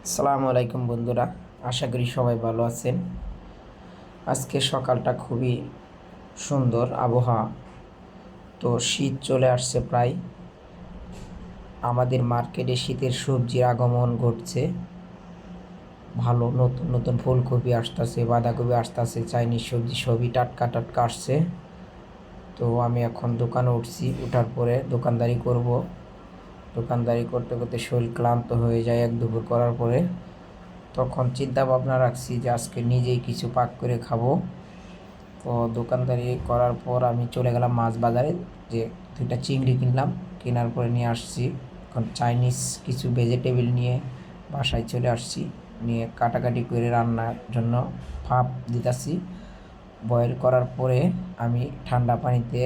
আসসালামু আলাইকুম বন্ধুরা, আশা করি সবাই ভালো আছেন। আজকে সকালটা খুবই সুন্দর আবহাওয়া। তো শীত চলে আসছে প্রায়। আমাদের মার্কেটে শীতের সবজির আগমন ঘটছে। ভালো নতুন নতুন ফুলকপি আসতেছে, বাঁধাকপি আসতেছে, চাইনিজ সবজি সবই টাটকা টাটকা আসছে। তো আমি এখন দোকানে উঠছি, উঠার পরে দোকানদারি করব। দোকানদারি করতে করতে শরীর ক্লান্ত হয়ে যায় এক দুপুর করার পরে। তখন চিন্তা ভাবনা রাখছি যে আজকে নিজেই কিছু পাক করে খাবো। তো দোকানদারি করার পর আমি চলে গেলাম মাছ বাজারে, যে 2টা চিংড়ি কিনলাম। কেনার পরে নিয়ে আসছি। এখন চাইনিজ কিছু ভেজিটেবল নিয়ে বাসায় চলে আসছি, নিয়ে কাটাকাটি করে রান্নার জন্য ভাপ দিতেছি। বয়েল করার পরে আমি ঠান্ডা পানিতে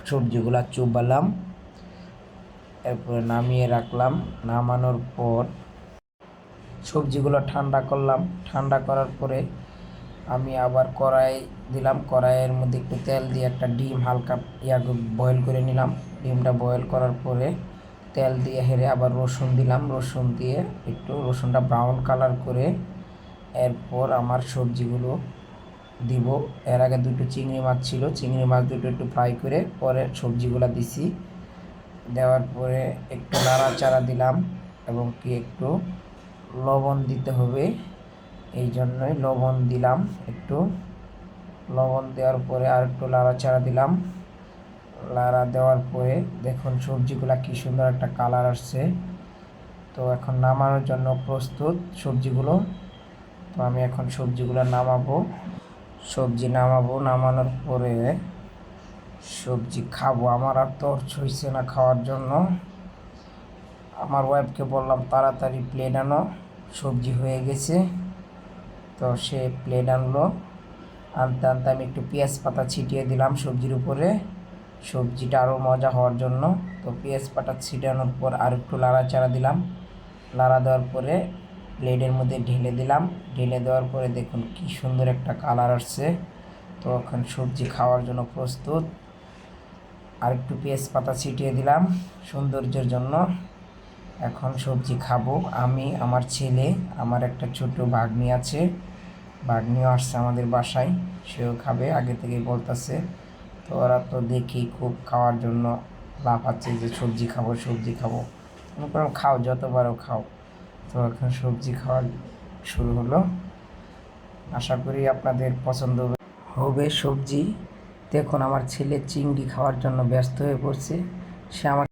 সবজিগুলো চুবালাম, এরপরে নামিয়ে রাখলাম। নামানোর পর সবজিগুলো ঠান্ডা করলাম। ঠান্ডা করার পরে আমি আবার কড়াই দিলাম। কড়াইয়ের মধ্যে একটু তেল দিয়ে একটা ডিম হালকা বয়েল করে নিলাম। ডিমটা বয়েল করার পরে তেল দিয়ে হেরে আবার রসুন দিলাম। রসুন দিয়ে একটু রসুনটা ব্রাউন কালার করে এরপর আমার সবজিগুলো দিব। এর আগে 2টো চিংড়ি মাছ ছিল, চিংড়ি মাছ দুটো একটু ফ্রাই করে পরে সবজিগুলো দিছি। দেওয়ার পরে একটু নাড়াচাড়া দিলাম এবং কি একটু লবণ দিতে হবে, এই জন্যই লবণ দিলাম। একটু লবণ দেওয়ার পরে আর একটু নাড়াচাড়া দিলাম। নাড়া দেওয়ার পরে দেখুন সবজিগুলা কি সুন্দর একটা কালার আসছে। তো এখন নামানোর জন্য প্রস্তুত সবজিগুলো। তো আমি এখন সবজিগুলো নামাবো। নামানোর পরে সবজি খাবো। আমার আর তর্স হইছে না খাওয়ার জন্য। আমার ওয়াইফকে বললাম তাড়াতাড়ি প্লেট আনো, সবজি হয়ে গেছে। তো সে প্লেট আনলো। আনতে আনতে আমি একটু পেঁয়াজ পাতা ছিটিয়ে দিলাম সবজির উপরে, সবজিটা আরও মজা হওয়ার জন্য। তো পেঁয়াজ পাতা ছিটানোর পর আর একটু নাড়াচাড়া দিলাম। নাড়া দেওয়ার পরে প্লেটের মধ্যে ঢেলে দিলাম। ঢেলে দেওয়ার পরে দেখুন কি সুন্দর একটা কালার আসছে। তো এখন সবজি খাওয়ার জন্য প্রস্তুত। আর একটু পেঁয়াজ পাতা ছিটিয়ে দিলাম সৌন্দর্যের জন্য। এখন সবজি খাবো আমি, আমার ছেলে, আমার একটা ছোট ভাগ্নি আছে। ভাগ্নিও আসছে আমাদের বাসায়, সেও খাবে আগে থেকেই বলতেছে। তো ওরা তো দেখি খুব খাওয়ার জন্য লাফাচ্ছে যে সবজি খাবো সবজি খাবো। মনে করো খাও, যতবারও খাও। তো এখন সবজি খাওয়া শুরু হলো। আশা করি আপনাদের পছন্দ হবে সবজি। দেখুন আমার ছেলে চিংড়ি খাওয়ার জন্য ব্যস্ত হয়ে পড়ছে। সে আমার